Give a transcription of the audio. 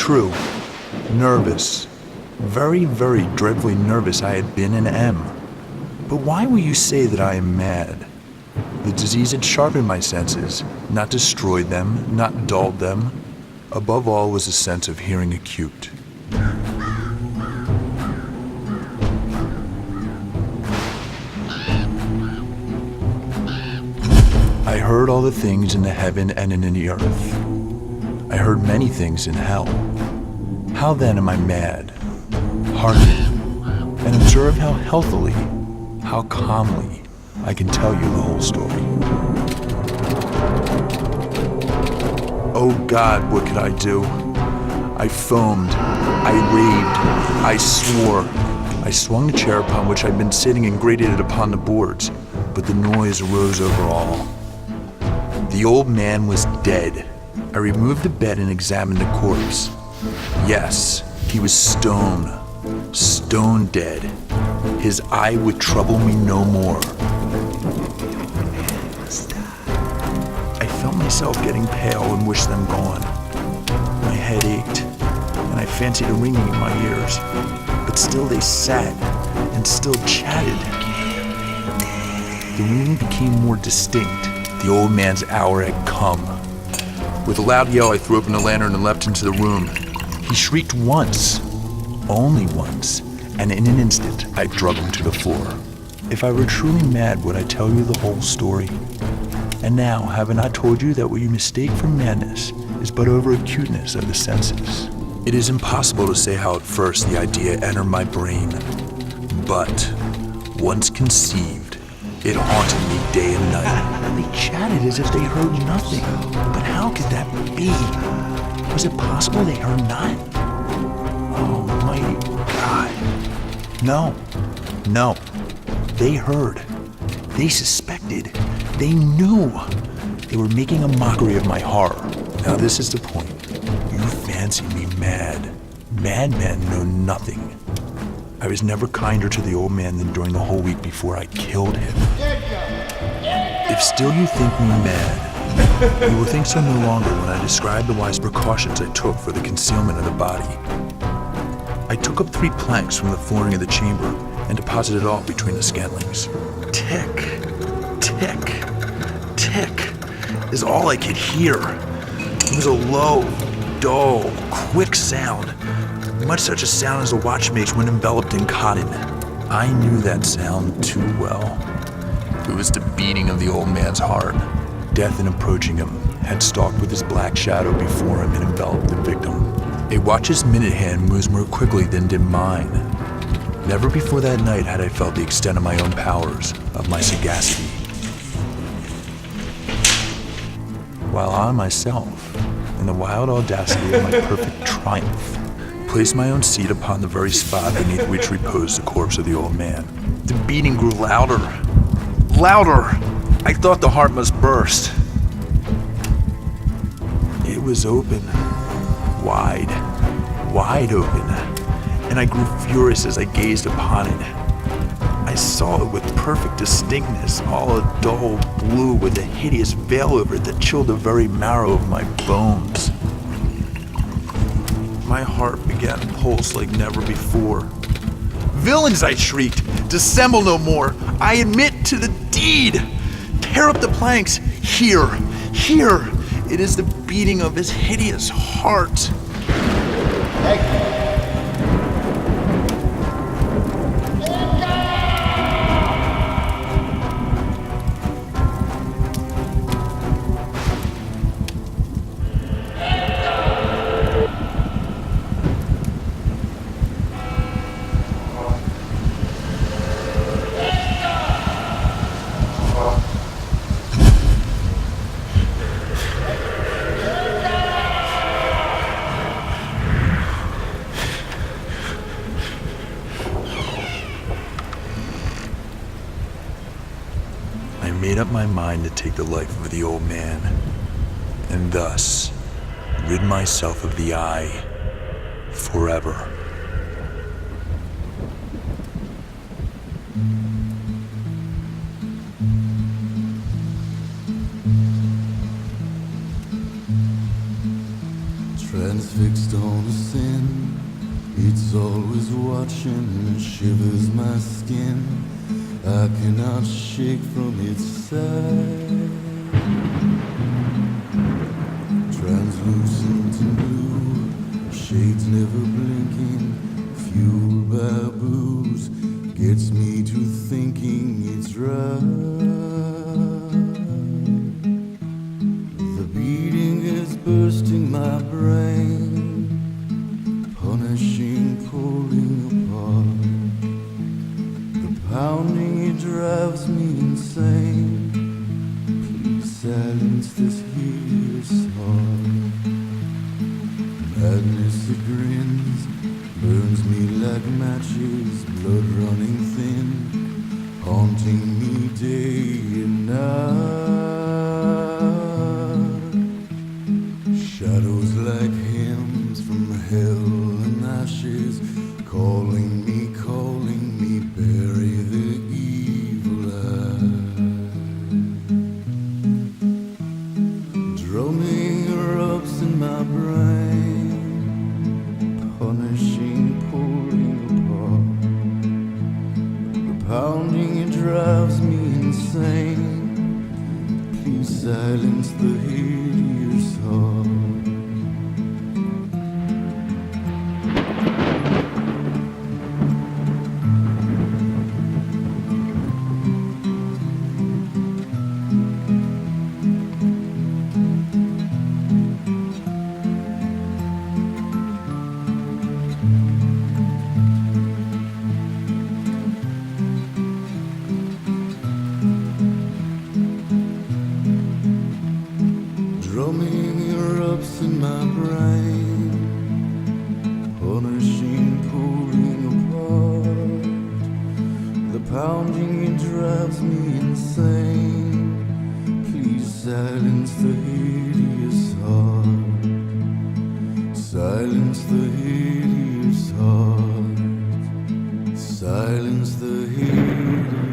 true. Nervous. Very, very dreadfully nervous I had been and am. But why will you say that I am mad? The disease had sharpened my senses, not destroyed them, not dulled them. Above all was a sense of hearing acute. I heard all the things in the heaven and in the earth. I heard many things in hell. How then am I mad? Hearken, and observe how healthily, how calmly I can tell you the whole story. Oh God, what could I do? I foamed, I raved, I swore. I swung the chair upon which I'd been sitting and grated it upon the boards, but the noise arose over all. The old man was dead. I removed the bed and examined the corpse. Yes, he was stone dead. His eye would trouble me no more. I felt myself getting pale and wished them gone. My head ached, and I fancied a ringing in my ears, but still they sat and still chatted. The ringing became more distinct. The old man's hour had come. With a loud yell, I threw open the lantern and leapt into the room. He shrieked once, only once, and in an instant, I drug him to the floor. If I were truly mad, would I tell you the whole story? And now, have I not told you that what you mistake for madness is but over-acuteness of the senses? It is impossible to say how at first the idea entered my brain, but once conceived, it haunted me day and night. They chatted as if they heard nothing, but how could that be? Was it possible they heard not? Oh, mighty God. No. They heard. They suspected. They knew. They were making a mockery of my horror. Now this is the point. You fancy me mad. Madmen know nothing. I was never kinder to the old man than during the whole week before I killed him. If still you think me mad, you will think so no longer when I describe the wise precautions I took for the concealment of the body. I took up 3 planks from the flooring of the chamber and deposited all between the scantlings. Tick, tick, tick is all I could hear. It was a low, dull, quick sound, much such a sound as a watch makes when enveloped in cotton. I knew that sound too well. It was the beating of the old man's heart. Death, in approaching him, had stalked with his black shadow before him and enveloped the victim. A watch's minute hand moves more quickly than did mine. Never before that night had I felt the extent of my own powers, of my sagacity. While I myself, in the wild audacity of my perfect triumph, placed my own seat upon the very spot beneath which reposed the corpse of the old man. The beating grew louder. Louder! I thought the heart must burst. It was open. Wide open. And I grew furious as I gazed upon it. I saw it with perfect distinctness, all a dull blue with a hideous veil over it that chilled the very marrow of my bones. My heart began to pulse like never before. Villains, I shrieked, dissemble no more. I admit to the deed. Tear up the planks. Here. It is the beating of his hideous heart. I made up my mind to take the life of the old man, and thus rid myself of the eye forever. Transfixed on a sin, it's always watching, shivers my skin. I cannot shake from its side. Translucent and blue, shades never blinking, fueled by booze, gets me to thinking it's right. The beating is bursting my brain, punishing, pulling apart. The pounding, it drives me insane. Please silence this hideous heart. Madness, it grins, burns me like matches, blood running thin, haunting me day and night. Shadows like hymns from hell and ashes, calling me, bury the evil eye. Drumming erupts in my brain, punishing, pulling apart. The pounding, it drives me insane. Please silence the hideous heart. Drumming erupts in my brain, punishing, pulling apart. The pounding, it drives me insane. Please silence the hideous heart. Silence the hideous heart. Silence the hideous